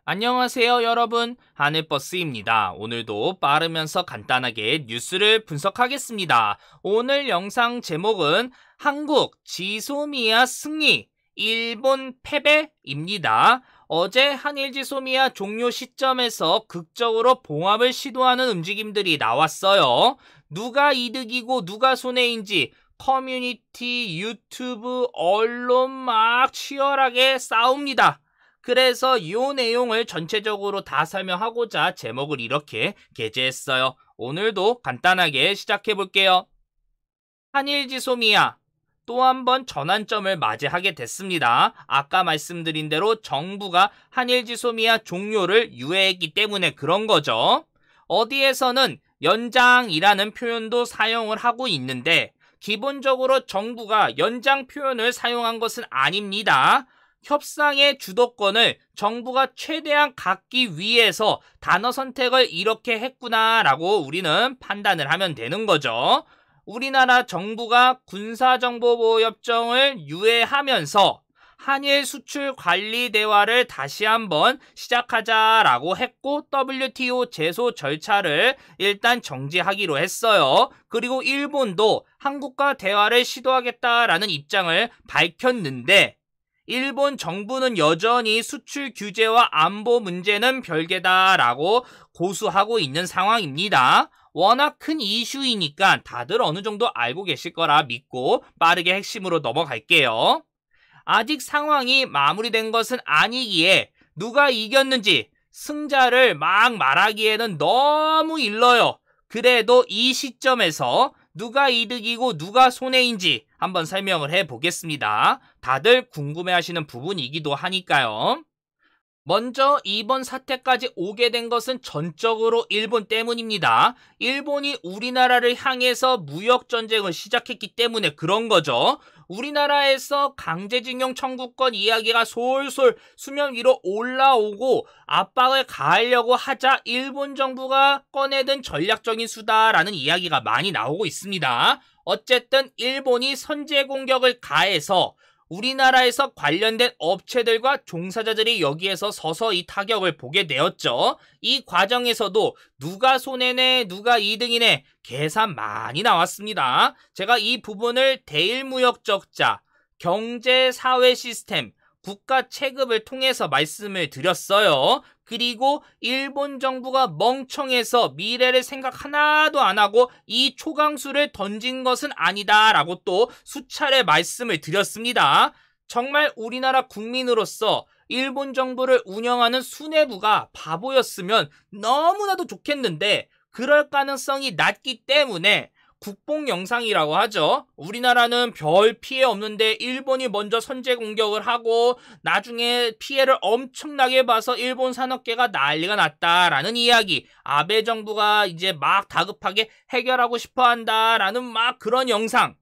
안녕하세요 여러분, 하늘버스입니다. 오늘도 빠르면서 간단하게 뉴스를 분석하겠습니다. 오늘 영상 제목은 한국 지소미아 승리, 일본 패배입니다. 어제 한일 지소미아 종료 시점에서 극적으로 봉합을 시도하는 움직임들이 나왔어요. 누가 이득이고 누가 손해인지 커뮤니티, 유튜브, 언론 막 치열하게 싸웁니다. 그래서 이 내용을 전체적으로 다 설명하고자 제목을 이렇게 게재했어요. 오늘도 간단하게 시작해볼게요. 한일지소미아 또 한 번 전환점을 맞이하게 됐습니다. 아까 말씀드린 대로 정부가 한일지소미아 종료를 유예했기 때문에 그런 거죠. 어디에서는 연장이라는 표현도 사용을 하고 있는데 기본적으로 정부가 연장 표현을 사용한 것은 아닙니다. 협상의 주도권을 정부가 최대한 갖기 위해서 단어 선택을 이렇게 했구나라고 우리는 판단을 하면 되는 거죠. 우리나라 정부가 군사정보보호협정을 유예하면서 한일 수출 관리 대화를 다시 한번 시작하자라고 했고 WTO 제소 절차를 일단 정지하기로 했어요. 그리고 일본도 한국과 대화를 시도하겠다라는 입장을 밝혔는데 일본 정부는 여전히 수출 규제와 안보 문제는 별개다라고 고수하고 있는 상황입니다. 워낙 큰 이슈이니까 다들 어느 정도 알고 계실 거라 믿고 빠르게 핵심으로 넘어갈게요. 아직 상황이 마무리된 것은 아니기에 누가 이겼는지 승자를 막 말하기에는 너무 일러요. 그래도 이 시점에서 누가 이득이고 누가 손해인지 한번 설명을 해보겠습니다. 다들 궁금해하시는 부분이기도 하니까요. 먼저 이번 사태까지 오게 된 것은 전적으로 일본 때문입니다. 일본이 우리나라를 향해서 무역전쟁을 시작했기 때문에 그런 거죠. 우리나라에서 강제징용 청구권 이야기가 솔솔 수면 위로 올라오고 압박을 가하려고 하자 일본 정부가 꺼내든 전략적인 수다라는 이야기가 많이 나오고 있습니다. 어쨌든 일본이 선제 공격을 가해서 우리나라에서 관련된 업체들과 종사자들이 여기에서 서서히 타격을 보게 되었죠. 이 과정에서도 누가 손해네, 누가 이득이네 계산 많이 나왔습니다. 제가 이 부분을 대일무역적자, 경제사회 시스템, 국가 체급을 통해서 말씀을 드렸어요. 그리고 일본 정부가 멍청해서 미래를 생각 하나도 안 하고 이 초강수를 던진 것은 아니다라고 또 수차례 말씀을 드렸습니다. 정말 우리나라 국민으로서 일본 정부를 운영하는 수뇌부가 바보였으면 너무나도 좋겠는데 그럴 가능성이 낮기 때문에 국뽕 영상이라고 하죠. 우리나라는 별 피해 없는데 일본이 먼저 선제 공격을 하고 나중에 피해를 엄청나게 봐서 일본 산업계가 난리가 났다라는 이야기. 아베 정부가 이제 막 다급하게 해결하고 싶어 한다라는 막 그런 영상.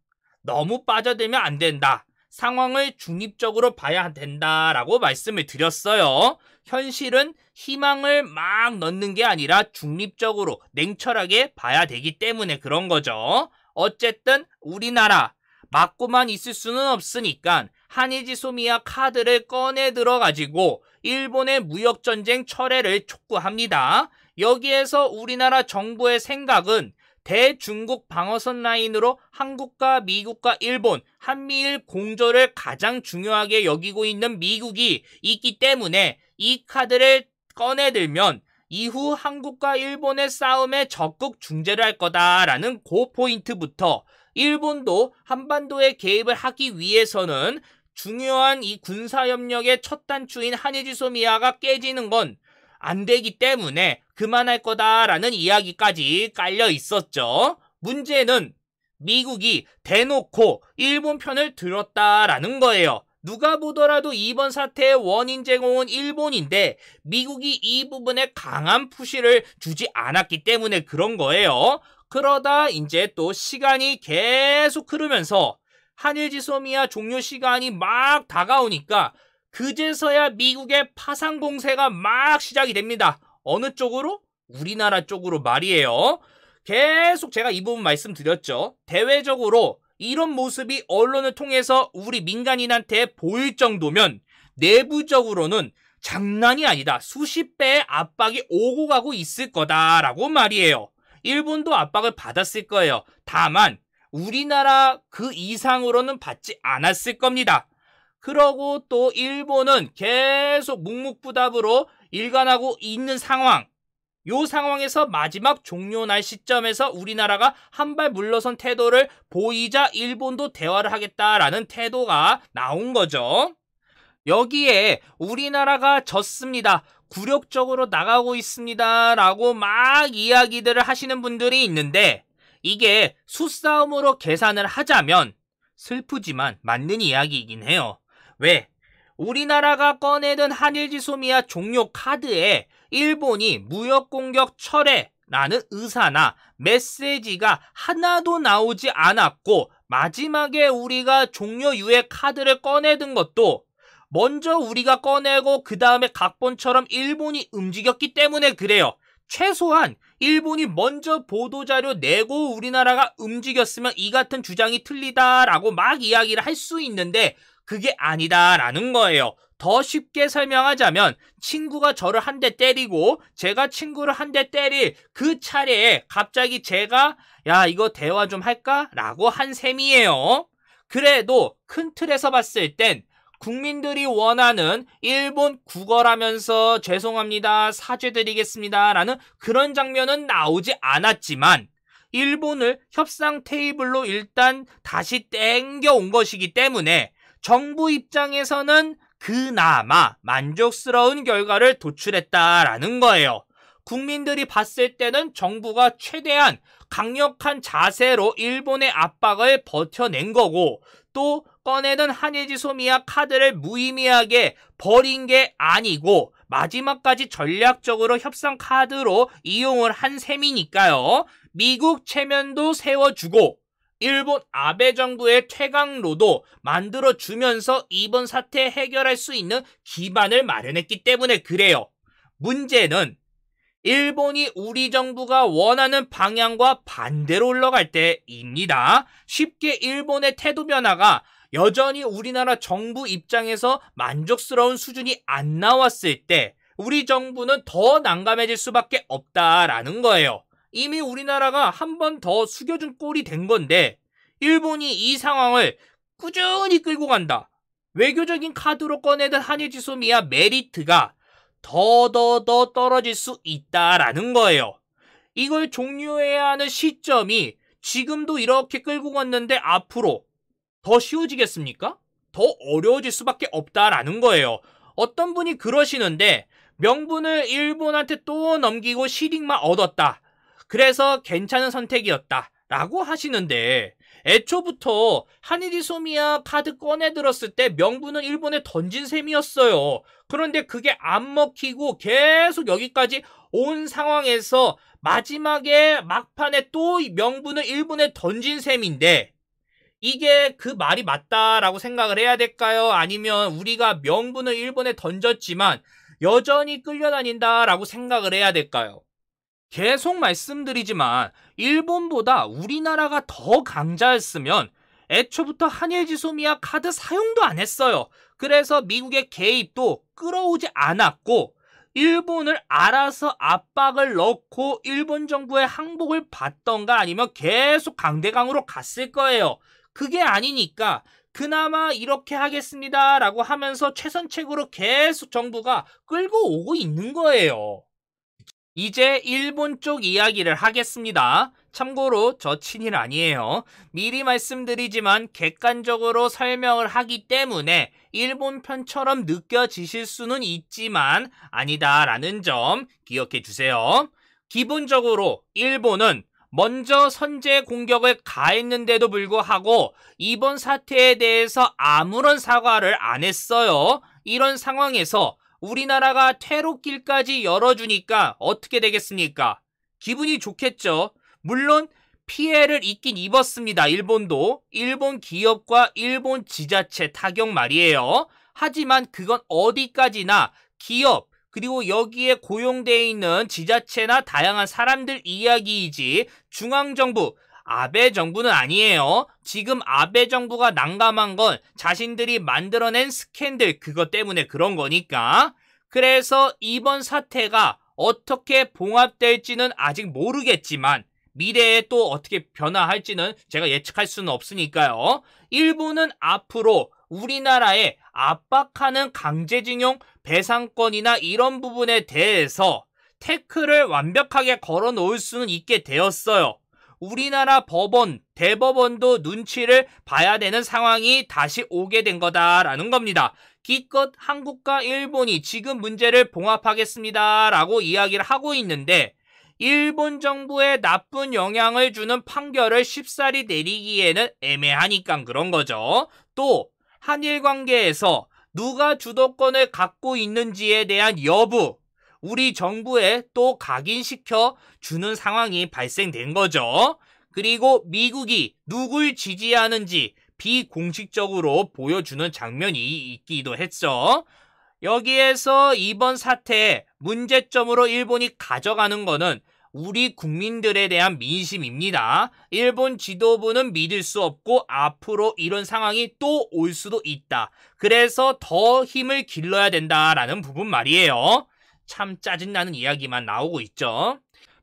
너무 빠져들면 안 된다. 상황을 중립적으로 봐야 된다라고 말씀을 드렸어요. 현실은 희망을 막 넣는 게 아니라 중립적으로 냉철하게 봐야 되기 때문에 그런 거죠. 어쨌든 우리나라 맞고만 있을 수는 없으니까 한일지소미아 카드를 꺼내 들어가지고 일본의 무역전쟁 철회를 촉구합니다. 여기에서 우리나라 정부의 생각은 대중국 방어선 라인으로 한국과 미국과 일본, 한미일 공조를 가장 중요하게 여기고 있는 미국이 있기 때문에 이 카드를 꺼내들면 이후 한국과 일본의 싸움에 적극 중재를 할 거다라는 그 포인트부터 일본도 한반도에 개입을 하기 위해서는 중요한 이 군사협력의 첫 단추인 한일지소미아가 깨지는 건 안 되기 때문에 그만할 거다라는 이야기까지 깔려 있었죠. 문제는 미국이 대놓고 일본 편을 들었다라는 거예요. 누가 보더라도 이번 사태의 원인 제공은 일본인데 미국이 이 부분에 강한 푸시를 주지 않았기 때문에 그런 거예요. 그러다 이제 또 시간이 계속 흐르면서 한일지소미아 종료 시간이 막 다가오니까 그제서야 미국의 파상 공세가 막 시작이 됩니다. 어느 쪽으로? 우리나라 쪽으로 말이에요. 계속 제가 이 부분 말씀드렸죠. 대외적으로 이런 모습이 언론을 통해서 우리 민간인한테 보일 정도면 내부적으로는 장난이 아니다. 수십 배의 압박이 오고 가고 있을 거다라고 말이에요. 일본도 압박을 받았을 거예요. 다만 우리나라 그 이상으로는 받지 않았을 겁니다. 그러고 또 일본은 계속 묵묵부답으로 일관하고 있는 상황. 요 상황에서 마지막 종료날 시점에서 우리나라가 한 발 물러선 태도를 보이자 일본도 대화를 하겠다라는 태도가 나온 거죠. 여기에 우리나라가 졌습니다. 굴욕적으로 나가고 있습니다. 라고 막 이야기들을 하시는 분들이 있는데 이게 수싸움으로 계산을 하자면 슬프지만 맞는 이야기이긴 해요. 왜? 우리나라가 꺼내든 한일지소미아 종료 카드에 일본이 무역공격 철회라는 의사나 메시지가 하나도 나오지 않았고 마지막에 우리가 종료 유예 카드를 꺼내든 것도 먼저 우리가 꺼내고 그 다음에 각본처럼 일본이 움직였기 때문에 그래요. 최소한 일본이 먼저 보도자료 내고 우리나라가 움직였으면 이 같은 주장이 틀리다라고 막 이야기를 할 수 있는데 그게 아니다라는 거예요. 더 쉽게 설명하자면 친구가 저를 한 대 때리고 제가 친구를 한 대 때릴 그 차례에 갑자기 제가 야 이거 대화 좀 할까? 라고 한 셈이에요. 그래도 큰 틀에서 봤을 땐 국민들이 원하는 일본 구걸하면서 죄송합니다, 사죄드리겠습니다 라는 그런 장면은 나오지 않았지만 일본을 협상 테이블로 일단 다시 땡겨온 것이기 때문에 정부 입장에서는 그나마 만족스러운 결과를 도출했다라는 거예요. 국민들이 봤을 때는 정부가 최대한 강력한 자세로 일본의 압박을 버텨낸 거고 또 꺼내던 한일지소미아 카드를 무의미하게 버린 게 아니고 마지막까지 전략적으로 협상 카드로 이용을 한 셈이니까요. 미국 체면도 세워주고 일본 아베 정부의 퇴강로도 만들어주면서 이번 사태 해결할 수 있는 기반을 마련했기 때문에 그래요. 문제는 일본이 우리 정부가 원하는 방향과 반대로 흘러갈 때입니다. 쉽게 일본의 태도 변화가 여전히 우리나라 정부 입장에서 만족스러운 수준이 안 나왔을 때 우리 정부는 더 난감해질 수밖에 없다라는 거예요. 이미 우리나라가 한 번 더 숙여준 꼴이 된 건데 일본이 이 상황을 꾸준히 끌고 간다. 외교적인 카드로 꺼내던 한일지소미아 메리트가 더 떨어질 수 있다라는 거예요. 이걸 종료해야 하는 시점이 지금도 이렇게 끌고 갔는데 앞으로 더 쉬워지겠습니까? 더 어려워질 수밖에 없다라는 거예요. 어떤 분이 그러시는데 명분을 일본한테 또 넘기고 실익만 얻었다. 그래서 괜찮은 선택이었다. 라고 하시는데 애초부터 한일지소미아 카드 꺼내 들었을 때 명분은 일본에 던진 셈이었어요. 그런데 그게 안 먹히고 계속 여기까지 온 상황에서 마지막에 막판에 또 명분을 일본에 던진 셈인데 이게 그 말이 맞다라고 생각을 해야 될까요? 아니면 우리가 명분을 일본에 던졌지만 여전히 끌려다닌다라고 생각을 해야 될까요? 계속 말씀드리지만 일본보다 우리나라가 더 강자였으면 애초부터 한일지소미아 카드 사용도 안 했어요. 그래서 미국의 개입도 끌어오지 않았고 일본을 알아서 압박을 넣고 일본 정부의 항복을 받던가 아니면 계속 강대강으로 갔을 거예요. 그게 아니니까 그나마 이렇게 하겠습니다 라고 하면서 최선책으로 계속 정부가 끌고 오고 있는 거예요. 이제 일본 쪽 이야기를 하겠습니다. 참고로 저 친일 아니에요. 미리 말씀드리지만 객관적으로 설명을 하기 때문에 일본 편처럼 느껴지실 수는 있지만 아니다라는 점 기억해 주세요. 기본적으로 일본은 먼저 선제 공격을 가했는데도 불구하고 이번 사태에 대해서 아무런 사과를 안 했어요. 이런 상황에서 우리나라가 퇴로길까지 열어주니까 어떻게 되겠습니까? 기분이 좋겠죠. 물론 피해를 입긴 입었습니다. 일본도. 일본 기업과 일본 지자체 타격 말이에요. 하지만 그건 어디까지나 기업 그리고 여기에 고용되어 있는 지자체나 다양한 사람들 이야기이지 중앙정부 아베 정부는 아니에요. 지금 아베 정부가 난감한 건 자신들이 만들어낸 스캔들 그것 때문에 그런 거니까. 그래서 이번 사태가 어떻게 봉합될지는 아직 모르겠지만 미래에 또 어떻게 변화할지는 제가 예측할 수는 없으니까요. 일본은 앞으로 우리나라에 압박하는 강제징용 배상권이나 이런 부분에 대해서 태클을 완벽하게 걸어 놓을 수는 있게 되었어요. 우리나라 법원, 대법원도 눈치를 봐야 되는 상황이 다시 오게 된 거다라는 겁니다. 기껏 한국과 일본이 지금 문제를 봉합하겠습니다 라고 이야기를 하고 있는데 일본 정부에 나쁜 영향을 주는 판결을 쉽사리 내리기에는 애매하니까 그런 거죠. 또 한일 관계에서 누가 주도권을 갖고 있는지에 대한 여부, 우리 정부에 또 각인시켜 주는 상황이 발생된 거죠. 그리고 미국이 누굴 지지하는지 비공식적으로 보여주는 장면이 있기도 했죠. 여기에서 이번 사태의 문제점으로 일본이 가져가는 거는 우리 국민들에 대한 민심입니다. 일본 지도부는 믿을 수 없고 앞으로 이런 상황이 또 올 수도 있다. 그래서 더 힘을 길러야 된다라는 부분 말이에요. 참 짜증나는 이야기만 나오고 있죠.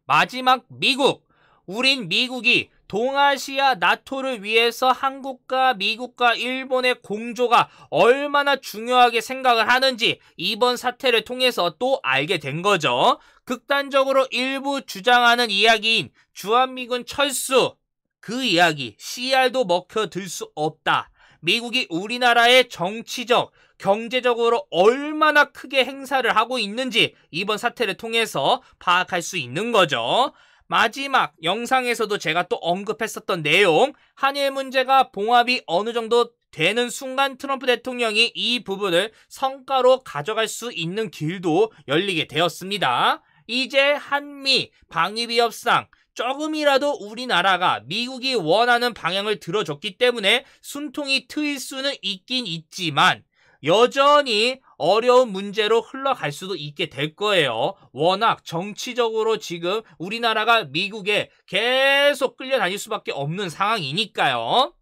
마지막 미국. 우린 미국이 동아시아 나토를 위해서 한국과 미국과 일본의 공조가 얼마나 중요하게 생각을 하는지 이번 사태를 통해서 또 알게 된 거죠. 극단적으로 일부 주장하는 이야기인 주한미군 철수, 그 이야기 CR도 먹혀들 수 없다. 미국이 우리나라의 정치적, 경제적으로 얼마나 크게 행사를 하고 있는지 이번 사태를 통해서 파악할 수 있는 거죠. 마지막 영상에서도 제가 또 언급했었던 내용, 한일 문제가 봉합이 어느 정도 되는 순간 트럼프 대통령이 이 부분을 성과로 가져갈 수 있는 길도 열리게 되었습니다. 이제 한미 방위비 협상 조금이라도 우리나라가 미국이 원하는 방향을 들어줬기 때문에 숨통이 트일 수는 있긴 있지만 여전히 어려운 문제로 흘러갈 수도 있게 될 거예요. 워낙 정치적으로 지금 우리나라가 미국에 계속 끌려다닐 수밖에 없는 상황이니까요.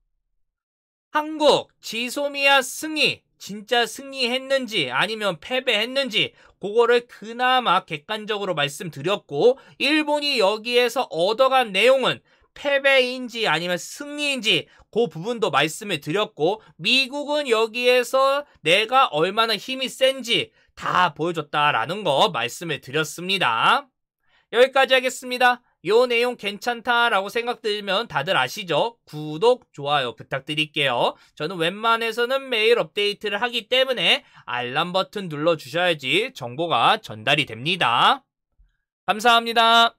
한국 지소미아 승리, 진짜 승리했는지 아니면 패배했는지 그거를 그나마 객관적으로 말씀드렸고 일본이 여기에서 얻어간 내용은 패배인지 아니면 승리인지 그 부분도 말씀을 드렸고 미국은 여기에서 내가 얼마나 힘이 센지 다 보여줬다라는 거 말씀을 드렸습니다. 여기까지 하겠습니다. 요 내용 괜찮다라고 생각들면 다들 아시죠? 구독, 좋아요 부탁드릴게요. 저는 웬만해서는 매일 업데이트를 하기 때문에 알람 버튼 눌러주셔야지 정보가 전달이 됩니다. 감사합니다.